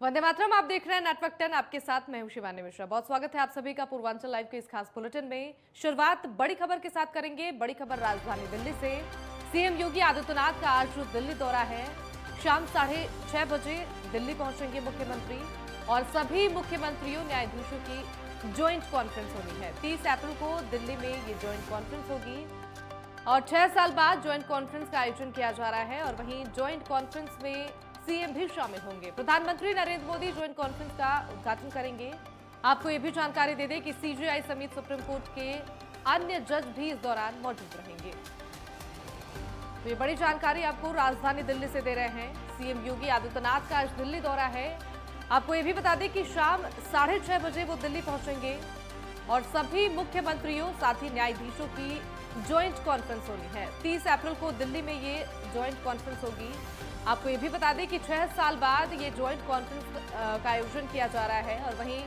वंदे मातरम। आप देख रहे हैं नेटवर्क 10। आपके साथ मैं हूं शिवानी मिश्रा। बहुत स्वागत है आप सभी का पूर्वांचल लाइव के इस खास बुलेटिन में। शुरुआत बड़ी खबर के साथ करेंगे। बड़ी खबर राजधानी दिल्ली से। सीएम योगी आदित्यनाथ का आज दिल्ली दौरा है। शाम 6:30 बजे दिल्ली पहुंचेंगे मुख्यमंत्री और सभी मुख्यमंत्रियों न्यायाधीशों की ज्वाइंट कॉन्फ्रेंस होनी है। 30 अप्रैल को दिल्ली में ये ज्वाइंट कॉन्फ्रेंस होगी और 6 साल बाद ज्वाइंट कॉन्फ्रेंस का आयोजन किया जा रहा है। और वहीं ज्वाइंट कॉन्फ्रेंस में सीएम भी शामिल होंगे। प्रधानमंत्री नरेंद्र मोदी ज्वाइंट कॉन्फ्रेंस का उद्घाटन करेंगे। आपको यह भी जानकारी दे दें कि सीजेआई समेत सुप्रीम कोर्ट के अन्य जज भी इस दौरान मौजूद रहेंगे। तो ये बड़ी जानकारी आपको राजधानी दिल्ली से दे रहे हैं। सीएम योगी आदित्यनाथ का आज दिल्ली दौरा है। आपको यह भी बता दें कि शाम 6:30 बजे वो दिल्ली पहुंचेंगे और सभी मुख्यमंत्रियों साथ ही न्यायाधीशों की ज्वाइंट कॉन्फ्रेंस होनी है। 30 अप्रैल को दिल्ली में ये ज्वाइंट कॉन्फ्रेंस होगी। आपको ये भी बता दें कि 6 साल बाद ये ज्वाइंट कॉन्फ्रेंस का आयोजन किया जा रहा है और वहीं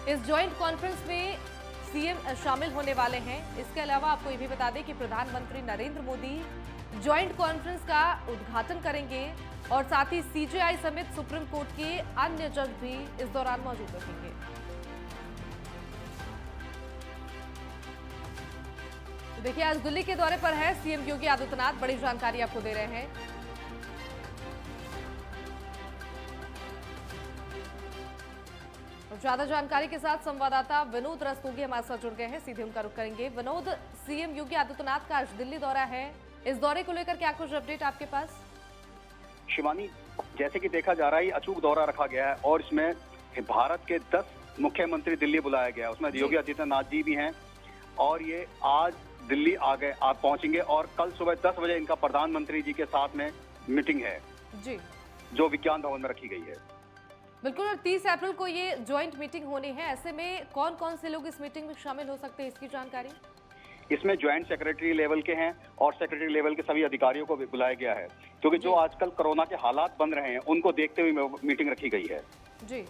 इस ज्वाइंट कॉन्फ्रेंस में सीएम शामिल होने वाले हैं। इसके अलावा आपको ये भी बता दें कि प्रधानमंत्री नरेंद्र मोदी ज्वाइंट कॉन्फ्रेंस का उद्घाटन करेंगे और साथ ही सीजेआई समेत सुप्रीम कोर्ट के अन्य जज भी इस दौरान मौजूद रहेंगे। तो देखिए, आज दिल्ली के दौरे पर है सीएम योगी आदित्यनाथ। बड़ी जानकारी आपको दे रहे हैं। और ज्यादा जानकारी के साथ संवाददाता विनोद रस्तोगी हमारे साथ जुड़ गए हैं। सीधे उनका रुख करेंगे। विनोद, सीएम योगी आदित्यनाथ का आज दिल्ली दौरा है। इस दौरे को लेकर क्या कुछ अपडेट आपके पास? शिवानी, जैसे कि देखा जा रहा है, अचूक दौरा रखा गया है और इसमें भारत के 10 मुख्यमंत्री दिल्ली बुलाया गया है। उसमें योगी आदित्यनाथ जी भी हैं और ये आज दिल्ली आप पहुंचेंगे और कल सुबह 10 बजे इनका प्रधानमंत्री जी के साथ में मीटिंग है जी, जो विज्ञान भवन में रखी गई है। बिल्कुल। और 30 अप्रैल को ये ज्वाइंट मीटिंग होनी है। ऐसे में कौन कौन से लोग इस मीटिंग में शामिल हो सकते हैं, इसकी जानकारी? इसमें ज्वाइंट सेक्रेटरी लेवल के हैं और सेक्रेटरी लेवल के सभी अधिकारियों को भी बुलाया गया है, क्योंकि जो आजकल कोरोना के हालात बन रहे हैं उनको देखते हुए मीटिंग रखी गई है। जी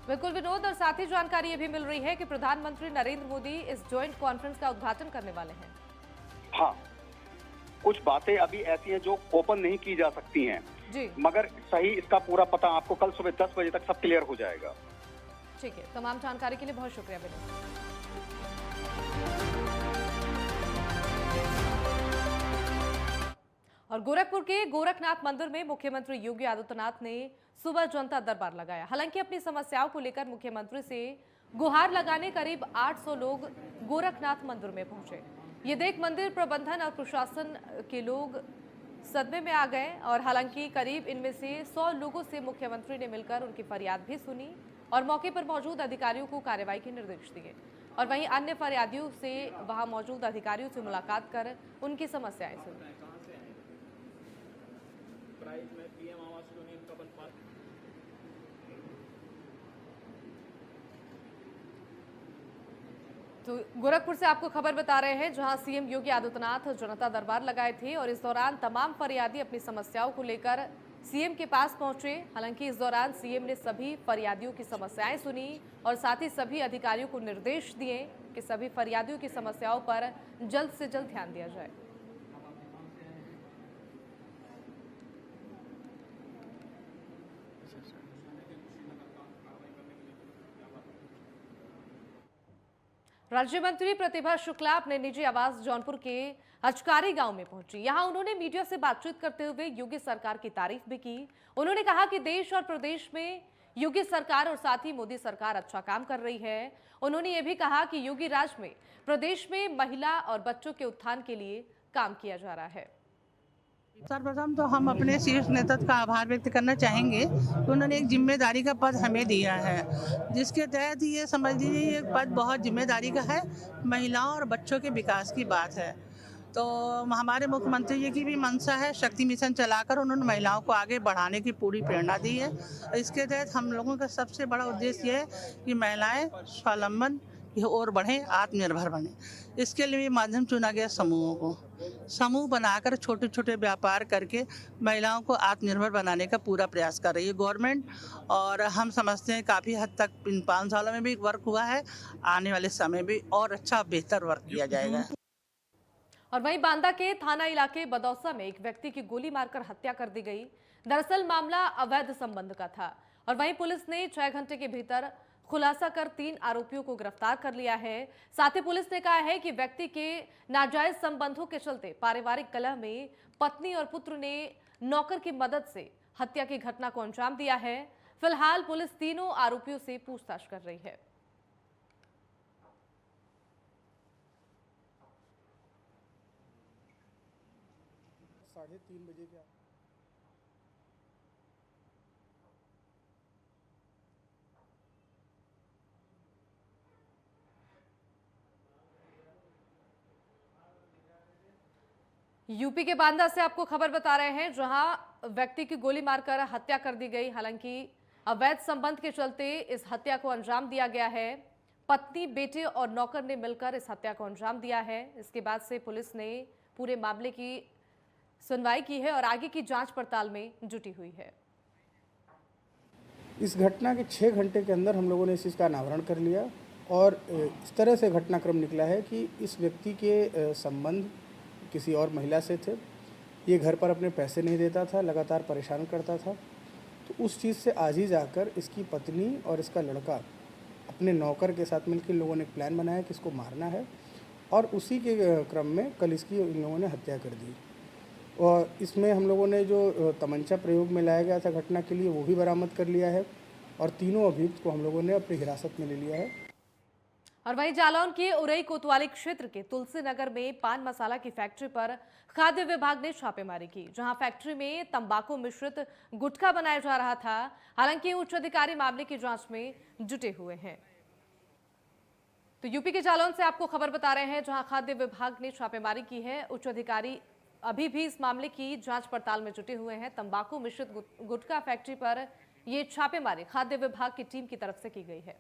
बिल्कुल विनोद। और साथ ही जानकारी ये भी मिल रही है कि प्रधानमंत्री नरेंद्र मोदी इस ज्वाइंट कॉन्फ्रेंस का उद्घाटन करने वाले हैं। हाँ, कुछ बातें अभी ऐसी हैं जो ओपन नहीं की जा सकती हैं जी, मगर सही इसका पूरा पता आपको कल सुबह 10 बजे तक सब क्लियर हो जाएगा। ठीक है। तमाम जानकारी के लिए बहुत शुक्रिया विनोद। और गोरखपुर के गोरखनाथ मंदिर में मुख्यमंत्री योगी आदित्यनाथ ने सुबह जनता दरबार लगाया। हालांकि अपनी समस्याओं को लेकर मुख्यमंत्री से गुहार लगाने करीब 800 लोग गोरखनाथ मंदिर में पहुंचे। ये देख मंदिर प्रबंधन और प्रशासन के लोग सदमे में आ गए और हालांकि करीब इनमें से 100 लोगों से मुख्यमंत्री ने मिलकर उनकी फरियाद भी सुनी और मौके पर मौजूद अधिकारियों को कार्रवाई के निर्देश दिए। और वहीं अन्य फरियादियों से वहां मौजूद अधिकारियों से मुलाकात कर उनकी समस्याएं सुनी। तो गोरखपुर से आपको खबर बता रहे हैं, जहां सीएम योगी आदित्यनाथ जनता दरबार लगाए थे और इस दौरान तमाम फरियादी अपनी समस्याओं को लेकर सीएम के पास पहुंचे। हालांकि इस दौरान सीएम ने सभी फरियादियों की समस्याएं सुनी और साथ ही सभी अधिकारियों को निर्देश दिए कि सभी फरियादियों की समस्याओं पर जल्द से जल्द ध्यान दिया जाए। राज्य मंत्री प्रतिभा शुक्ला अपने निजी आवास जौनपुर के हचकारी गांव में पहुंची। यहां उन्होंने मीडिया से बातचीत करते हुए योगी सरकार की तारीफ भी की। उन्होंने कहा कि देश और प्रदेश में योगी सरकार और साथ ही मोदी सरकार अच्छा काम कर रही है। उन्होंने ये भी कहा कि योगी राज में प्रदेश में महिला और बच्चों के उत्थान के लिए काम किया जा रहा है। सर्वप्रथम तो हम अपने शीर्ष नेतृत्व का आभार व्यक्त करना चाहेंगे कि उन्होंने एक जिम्मेदारी का पद हमें दिया है, जिसके तहत ये समझ लीजिए ये पद बहुत जिम्मेदारी का है। महिलाओं और बच्चों के विकास की बात है। तो हमारे मुख्यमंत्री जी की भी मंशा है, शक्ति मिशन चलाकर उन्होंने महिलाओं को आगे बढ़ाने की पूरी प्रेरणा दी है। इसके तहत हम लोगों का सबसे बड़ा उद्देश्य ये है कि महिलाएँ स्वावलंबन की ओर बढ़ें, आत्मनिर्भर बने। इसके लिए माध्यम चुना गया समूहों को। समूह बनाकर छोटे छोटे व्यापार करके महिलाओं को आत्मनिर्भर बनाने का पूरा प्रयास कर रही है गवर्नमेंट। और हम समझते हैं काफ़ी हद तक इन 5 सालों में भी वर्क हुआ है, आने वाले समय भी और अच्छा बेहतर वर्क किया जाएगा। और वहीं बांदा के थाना इलाके बदौसा में एक व्यक्ति की गोली मारकर हत्या कर दी गई। दरअसल मामला अवैध संबंध का था और वहीं पुलिस ने 6 घंटे के भीतर खुलासा कर 3 आरोपियों को गिरफ्तार कर लिया है। साथ ही पुलिस ने कहा है कि व्यक्ति के नाजायज संबंधों के चलते पारिवारिक कलह में पत्नी और पुत्र ने नौकर की मदद से हत्या की घटना को अंजाम दिया है। फिलहाल पुलिस तीनों आरोपियों से पूछताछ कर रही है। साढ़े 3 बजे के यूपी के बांदा से आपको खबर बता रहे हैं, जहां व्यक्ति की गोली मारकर हत्या कर दी गई। हालांकि अवैध संबंध के चलते इस हत्या को अंजाम दिया गया है। पत्नी, बेटे और नौकर ने मिलकर इस हत्या को अंजाम दिया है। इसके बाद से पुलिस ने पूरे मामले की सुनवाई की है और आगे की जांच पड़ताल में जुटी हुई है। इस घटना के 6 घंटे के अंदर हम लोगों ने इस चीज़ का अनावरण कर लिया और इस तरह से घटनाक्रम निकला है कि इस व्यक्ति के संबंध किसी और महिला से थे। ये घर पर अपने पैसे नहीं देता था, लगातार परेशान करता था। तो उस चीज़ से आज ही जाकर इसकी पत्नी और इसका लड़का अपने नौकर के साथ मिलकर इन लोगों ने एक प्लान बनाया कि इसको मारना है और उसी के क्रम में कल इसकी इन लोगों ने हत्या कर दी। और इसमें हम लोगों ने जो तमंचा प्रयोग में लाया गया था घटना के लिए वो भी बरामद कर लिया है और तीनों अभियुक्त को हम लोगों ने अपनी हिरासत में ले लिया है। और वहीं जालौन के उरई कोतवाली क्षेत्र के तुलसी नगर में पान मसाला की फैक्ट्री पर खाद्य विभाग ने छापेमारी की, जहां फैक्ट्री में तंबाकू मिश्रित गुटखा बनाया जा रहा था। हालांकि उच्च अधिकारी मामले की जांच में जुटे हुए हैं। तो यूपी के जालौन से आपको खबर बता रहे हैं, जहां खाद्य विभाग ने छापेमारी की है। उच्च अधिकारी अभी भी इस मामले की जांच पड़ताल में जुटे हुए हैं। तंबाकू मिश्रित गुटखा फैक्ट्री पर यह छापेमारी खाद्य विभाग की टीम की तरफ से की गई है।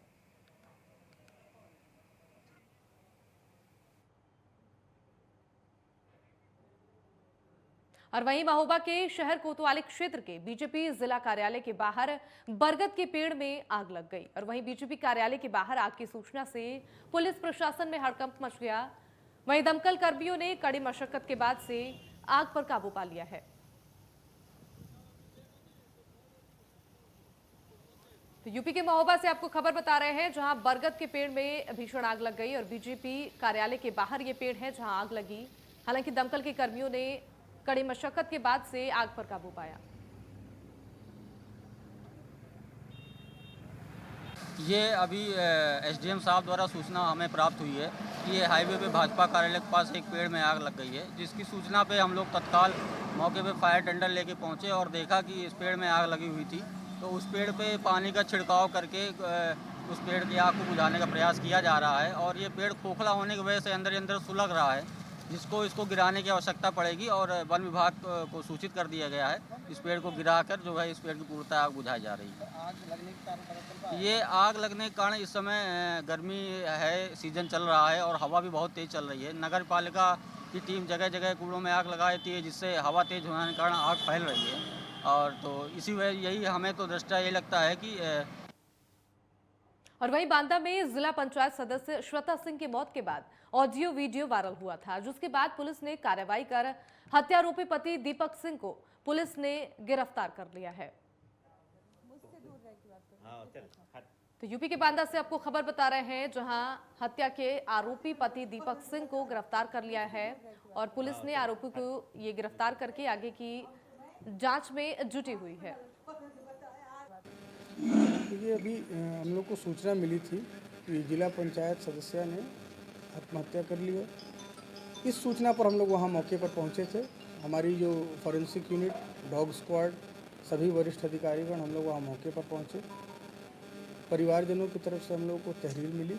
और वहीं महोबा के शहर कोतवाली क्षेत्र के बीजेपी जिला कार्यालय के बाहर बरगद के पेड़ में आग लग गई। और वहीं बीजेपी कार्यालय के बाहर आग की सूचना से पुलिस प्रशासन में हड़कंप मच गया। वहीं दमकल कर्मियों ने कड़ी मशक्कत के बाद से आग पर काबू पा लिया है। तो यूपी के महोबा से आपको खबर बता रहे हैं, जहां बरगद के पेड़ में भीषण आग लग गई और बीजेपी कार्यालय के बाहर ये पेड़ है जहां आग लगी। हालांकि दमकल के कर्मियों ने कड़ी मशक्कत के बाद से आग पर काबू पाया। ये अभी एसडीएम साहब द्वारा सूचना हमें प्राप्त हुई है कि ये हाईवे पे भाजपा कार्यालय के पास एक पेड़ में आग लग गई है, जिसकी सूचना पे हम लोग तत्काल मौके पे फायर टेंडर लेके पहुंचे और देखा कि इस पेड़ में आग लगी हुई थी। तो उस पेड़ पे पानी का छिड़काव करके उस पेड़ की आग को बुझाने का प्रयास किया जा रहा है और ये पेड़ खोखला होने की वजह से अंदर अंदर सुलग रहा है, जिसको इसको गिराने की आवश्यकता पड़ेगी और वन विभाग को सूचित कर दिया गया है। इस पेड़ को गिराकर जो है इस पेड़ की पूर्णतः आग बुझाई जा रही है। आग लगने के कारण ये आग लगने के कारण इस समय गर्मी है, सीजन चल रहा है और हवा भी बहुत तेज़ चल रही है। नगर पालिका की टीम जगह जगह कूड़ों में आग लगा देती है, जिससे हवा तेज़ होने के कारण आग फैल रही है। और तो इसी वजह यही हमें तो दृष्टया ये लगता है कि और वहीं बांदा में जिला पंचायत सदस्य श्वेता सिंह की मौत के बाद ऑडियो वीडियो वायरल हुआ था, जिसके बाद पुलिस ने कार्रवाई कर हत्यारोपी पति दीपक सिंह को पुलिस ने गिरफ्तार कर लिया है। तो यूपी के बांदा से आपको खबर बता रहे हैं, जहां हत्या के आरोपी पति दीपक सिंह को गिरफ्तार कर लिया है और पुलिस ने आरोपी को ये गिरफ्तार करके आगे की जांच में जुटी हुई है। देखिए, अभी हम लोग को सूचना मिली थी कि जिला पंचायत सदस्य ने आत्महत्या कर ली है। इस सूचना पर हम लोग वहाँ मौके पर पहुँचे थे। हमारी जो फॉरेंसिक यूनिट, डॉग स्क्वाड, सभी वरिष्ठ अधिकारीगण हम लोग वहाँ मौके पर पहुँचे। परिवारजनों की तरफ से हम लोग को तहरीर मिली,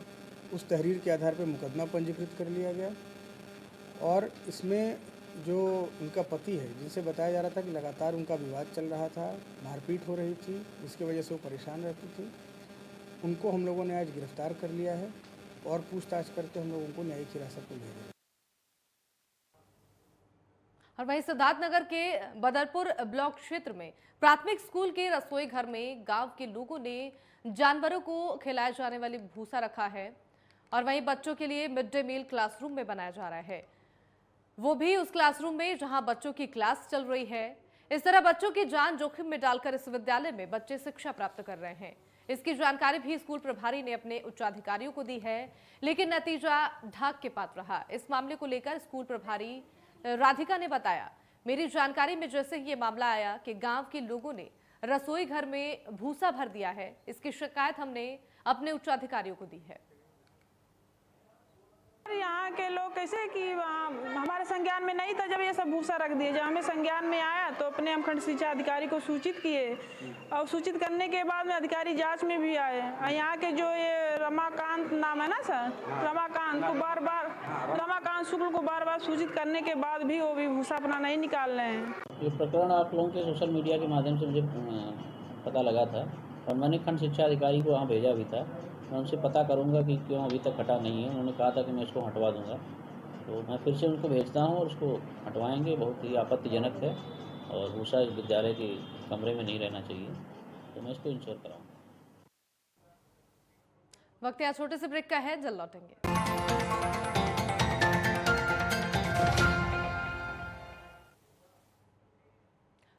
उस तहरीर के आधार पर मुकदमा पंजीकृत कर लिया गया और इसमें जो उनका पति है, जिनसे बताया जा रहा था कि लगातार उनका विवाद चल रहा था, मारपीट हो रही थी, जिसकी वजह से वो परेशान रहती थी, उनको हम लोगों ने आज गिरफ्तार कर लिया है और पूछताछ करके हम लोग उनको न्यायिक हिरासत में ले रहे हैं। और वहीं सिद्धार्थनगर के बदरपुर ब्लॉक क्षेत्र में प्राथमिक स्कूल के रसोई घर में गांव के लोगों ने जानवरों को खिलाए जाने वाली भूसा रखा है और वहीं बच्चों के लिए मिड डे मील क्लासरूम में बनाया जा रहा है, वो भी उस क्लासरूम में जहां बच्चों की क्लास चल रही है। इस तरह बच्चों की जान जोखिम में डालकर इस विद्यालय में बच्चे शिक्षा प्राप्त कर रहे हैं। इसकी जानकारी भी स्कूल प्रभारी ने अपने उच्चाधिकारियों को दी है, लेकिन नतीजा ढाक के पात्र रहा। इस मामले को लेकर स्कूल प्रभारी राधिका ने बताया, मेरी जानकारी में जैसे ये मामला आया कि गांव के लोगों ने रसोई घर में भूसा भर दिया है, इसकी शिकायत हमने अपने उच्चाधिकारियों को दी है। यहाँ के लोग कैसे कि हमारे संज्ञान में नहीं था जब ये सब भूसा रख दिए। जब हमें संज्ञान में आया तो अपने हम खंड शिक्षा अधिकारी को सूचित किए और सूचित करने के बाद में अधिकारी जांच में भी आए। यहाँ के जो ये रमाकांत नाम है ना सर, रमाकांत को रमाकांत शुक्ल को बार बार सूचित करने के बाद भी वो भी भूसा अपना नहीं निकाल रहे हैं। ये प्रकरण आप लोगों के सोशल मीडिया के माध्यम से मुझे पता लगा था और मैंने खंड शिक्षा अधिकारी को वहाँ भेजा भी था। मैं उनसे पता करूंगा कि क्यों अभी तक हटा नहीं है। उन्होंने कहा था कि मैं इसको हटवा दूंगा, तो मैं फिर से उनको भेजता हूं और उसको हटवाएंगे। बहुत ही आपत्तिजनक है और भूसा इस विद्यालय के कमरे में नहीं रहना चाहिए, तो मैं इसको इंश्योर कराऊंगा। वक्त यहाँ छोटे से ब्रेक का है, जल्द लौटेंगे।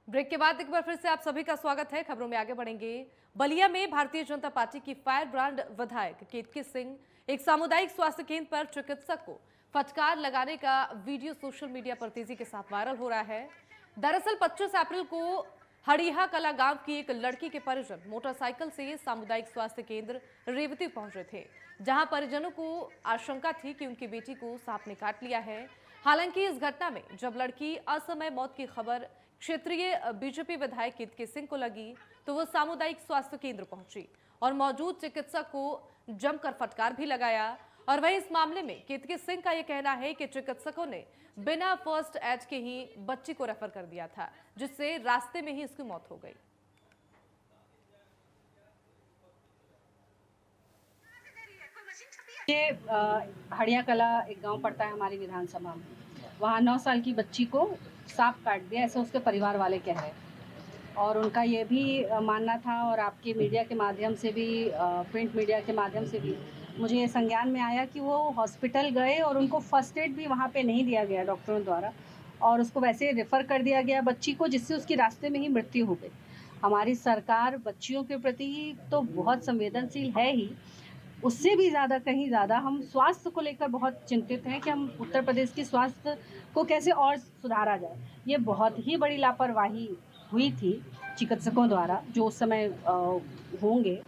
ब्रेक के बाद एक बार फिर से आप सभी का स्वागत है। खबरों में आगे बढ़ेंगे। बलिया में भारतीय जनता पार्टी की फायर ब्रांड विधायक केतकी सिंह एक सामुदायिक स्वास्थ्य केंद्र पर चिकित्सक को फटकार लगाने का वीडियो सोशल मीडिया पर तेजी के साथ वायरल हो रहा है। दरअसल 25 अप्रैल को हड़िया कला गांव की एक लड़की के परिजन मोटरसाइकिल से सामुदायिक स्वास्थ्य केंद्र रेवती पहुंचे थे, जहां परिजनों को आशंका थी कि उनकी बेटी को सांप ने काट लिया है। हालांकि इस घटना में जब लड़की असमय मौत की खबर क्षेत्रीय बीजेपी विधायक केतकी सिंह को लगी तो वो सामुदायिक स्वास्थ्य केंद्र पहुंची और मौजूद चिकित्सक को जमकर फटकार भी लगाया। और वहीं इस मामले में केतकी सिंह का यह कहना है कि चिकित्सकों ने बिना फर्स्ट एड के ही बच्ची को रेफर कर दिया था, जिससे रास्ते में ही उसकी मौत हो गई। ये हड़िया कला एक गांव पड़ता है हमारी विधानसभा में। वहाँ 9 साल की बच्ची को सांप काट दिया, ऐसे उसके परिवार वाले कह रहे हैं। और उनका ये भी मानना था और आपके मीडिया के माध्यम से भी, प्रिंट मीडिया के माध्यम से भी मुझे ये संज्ञान में आया कि वो हॉस्पिटल गए और उनको फर्स्ट एड भी वहाँ पे नहीं दिया गया डॉक्टरों द्वारा और उसको वैसे रेफ़र कर दिया गया बच्ची को, जिससे उसकी रास्ते में ही मृत्यु हो गई। हमारी सरकार बच्चियों के प्रति तो बहुत संवेदनशील है ही, उससे भी ज़्यादा, कहीं ज़्यादा हम स्वास्थ्य को लेकर बहुत चिंतित हैं कि हम उत्तर प्रदेश की स्वास्थ्य को कैसे और सुधारा जाए। ये बहुत ही बड़ी लापरवाही हुई थी चिकित्सकों द्वारा जो उस समय होंगे।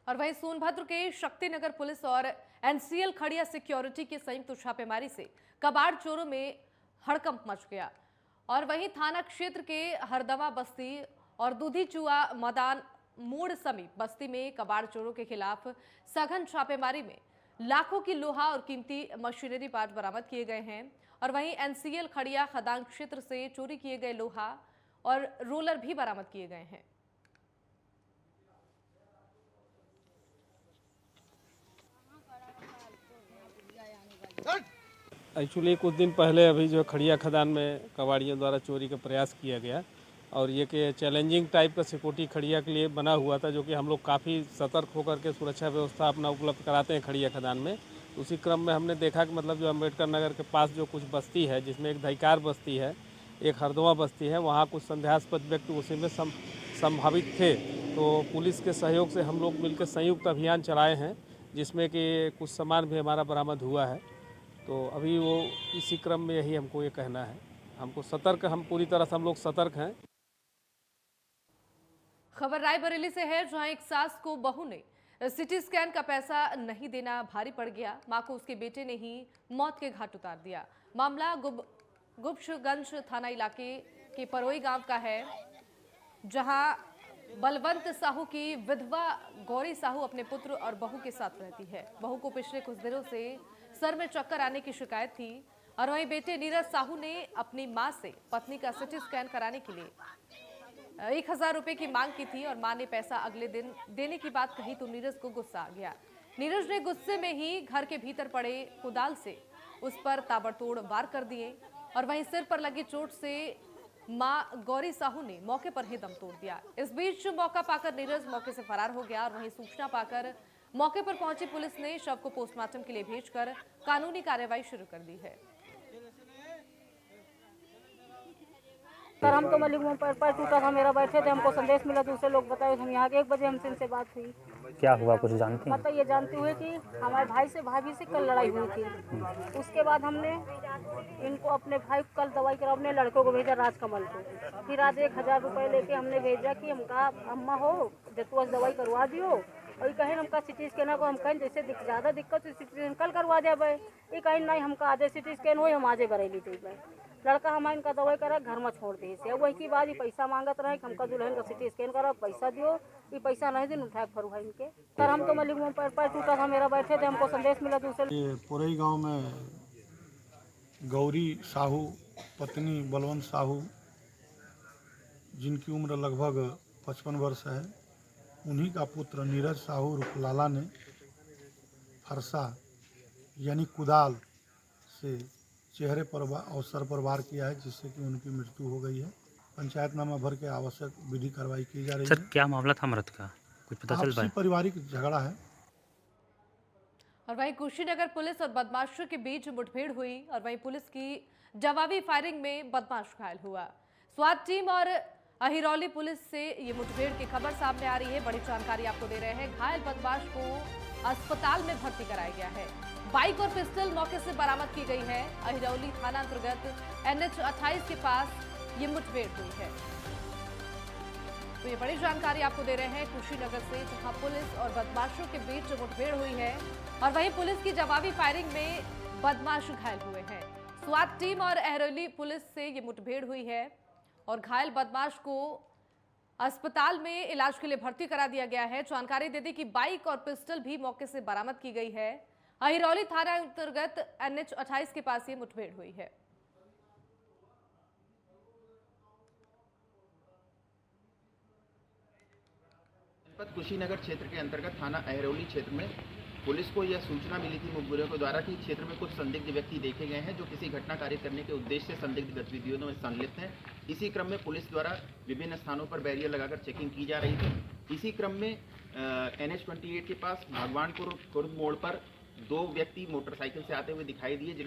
और वहीं सोनभद्र के शक्तिनगर पुलिस और एनसीएल खड़िया सिक्योरिटी की संयुक्त छापेमारी से कबाड़ चोरों में हड़कंप मच गया। और वहीं थाना क्षेत्र के हरदवा बस्ती और दूधी चुआ मैदान मोड़ समीप बस्ती में कबाड़ चोरों के खिलाफ सघन छापेमारी में लाखों की लोहा और कीमती मशीनरी पार्ट बरामद किए गए हैं। और वहीं एनसीएल खड़िया खदान क्षेत्र से चोरी किए गए लोहा और रोलर भी बरामद किए गए हैं। एक्चुअली कुछ दिन पहले अभी जो खड़िया खदान में कबाड़ियों द्वारा चोरी का प्रयास किया गया और ये कि चैलेंजिंग टाइप का सिक्योरिटी खड़िया के लिए बना हुआ था, जो कि हम लोग काफ़ी सतर्क होकर के सुरक्षा व्यवस्था अपना उपलब्ध कराते हैं खड़िया खदान में। उसी क्रम में हमने देखा कि मतलब जो अम्बेडकर नगर के पास जो कुछ बस्ती है, जिसमें एक धैकार बस्ती है, एक हरदवा बस्ती है, वहाँ कुछ संदेहास्पद व्यक्ति उसी में संभावित थे। तो पुलिस के सहयोग से हम लोग मिलकर संयुक्त अभियान चलाए हैं, जिसमें कि कुछ सामान भी हमारा बरामद हुआ है। तो अभी वो इसी क्रम में यही हमको ये कहना है, हमको सतर्क, हम पूरी तरह से हम लोग सतर्क हैं। खबर रायबरेली से है, जहां एक सास को बहू ने सिटी स्कैन का पैसा नहीं देना भारी पड़ गया। मां को उसके बेटे ने ही मौत के घाट उतार दिया। मामला गुप्तगंज थाना इलाके के परोई गांव का है, जहां बलवंत साहू की विधवा गौरी साहू अपने पुत्र और बहू के साथ रहती है। बहू को पिछले कुछ दिनों से सर में चक्कर आने की शिकायत थी और वहीं बेटे नीरज साहू ने अपनी मां से पत्नी का सिटी स्कैन कराने के लिए 1000 रुपए की मांग की थी और मां ने पैसा अगले दिन देने की बात कही तो नीरज को गुस्सा आ गया। नीरज ने गुस्से में ही घर के भीतर पड़े कुदाल से उस पर ताबड़तोड़ वार कर दिए और वहीं सिर पर लगी चोट से मां गौरी साहू ने मौके पर ही दम तोड़ दिया। इस बीच मौका पाकर नीरज मौके से फरार हो गया और वहीं सूचना पाकर मौके पर पहुंची पुलिस ने शव को पोस्टमार्टम के लिए भेजकर कानूनी कार्रवाई शुरू कर दी है। सर हम तो मलिक मुंह पर पैर टूटा था मेरा, बैठे थे, हमको संदेश मिला, दूसरे लोग बताए, हम यहाँ 1 बजे हमसे इनसे बात हुई। क्या हुआ कुछ जानते हैं? मतलब ये जानते हुए कि हमारे भाई से भाभी से कल लड़ाई हुई थी। उसके बाद हमने इनको अपने भाई को कल दवाई करा, अपने लड़कों को भेजा राजकमल को। फिर आज 1000 रुपये लेके हमने भेजा कि हम कहा अम्मा हो जतुआ से दवाई करवा दियो, और कहीं हमका सिटी स्कैनर को हम कहीं जैसे ज़्यादा दिक्कत तो सिटी स्कैन कल करवा दे भाई, ये कहीं नहीं हमका आधे सिटी स्कैन हो हम आजे बरेली थे भाई। लड़का हमारे इनका दवाई करा घर में छोड़ दी से, वही की बात ये पैसा मांगत रहे कि हमका दुल्हन का सिटी स्कैन करा, पैसा दियो, ये पैसा नहीं दिन उठाए फरू है इनके। सर हम तो मलिक मुंह पर पैर टूटा था मेरा, बैठे थे, हमको संदेश मिला दूसरे। ये पुरई गांव में गौरी साहू पत्नी बलवंत साहू, जिनकी उम्र लगभग 55 वर्ष है, उन्हीं का पुत्र नीरज साहू उर्फ लाला ने फरसा यानी कुदाल से चेहरे पर और सर पर वार किया है, जिससे कि उनकी मृत्यु हो गई है। पंचायतनामा भर के आवश्यक विधि कार्रवाई की जा रही है। सर क्या मामला था मृत का, कुछ पता चल पाया? पारिवारिक झगड़ा है। और वहीं कुशीनगर पुलिस और बदमाशों के बीच मुठभेड़ हुई और वहीं पुलिस की जवाबी फायरिंग में बदमाश घायल हुआ। स्वात टीम और अहिरौली पुलिस से ये मुठभेड़ की खबर सामने आ रही है। बड़ी जानकारी आपको दे रहे हैं। घायल बदमाश को अस्पताल में भर्ती कराया गया है। बाइक और पिस्टल मौके से बरामद की गई है। अहिरौली थाना अंतर्गत NH 28 के पास ये मुठभेड़ हुई है। तो ये बड़ी जानकारी आपको दे रहे हैं कुशीनगर से, जहां पुलिस और बदमाशों के बीच मुठभेड़ हुई है और वहीं पुलिस की जवाबी फायरिंग में बदमाश घायल हुए हैं। स्वात टीम और अहिरौली पुलिस से ये मुठभेड़ हुई है और घायल बदमाश को अस्पताल में इलाज के लिए भर्ती करा दिया गया है। जानकारी दे दी कि बाइक और पिस्टल भी मौके से बरामद की गई है। अहिरौली थाना अंतर्गत NH 28 के पास ये मुठभेड़ हुई है। जनपद कुशीनगर क्षेत्र के अंतर्गत थाना अहिरौली क्षेत्र में पुलिस को यह सूचना मिली थी मुखबिरों के द्वारा कि क्षेत्र में कुछ संदिग्ध व्यक्ति देखे गए हैं जो किसी घटना कार्य करने के उद्देश्य से संदिग्ध गतिविधियों में संलिप्त हैं। इसी क्रम में पुलिस द्वारा विभिन्न स्थानों पर बैरियर लगाकर चेकिंग की जा रही थी। इसी क्रम में NH 28 के पास भगवानपुर खुर्द मोड़ पर 2 व्यक्ति मोटरसाइकिल से आते हुए दिखाई दिए।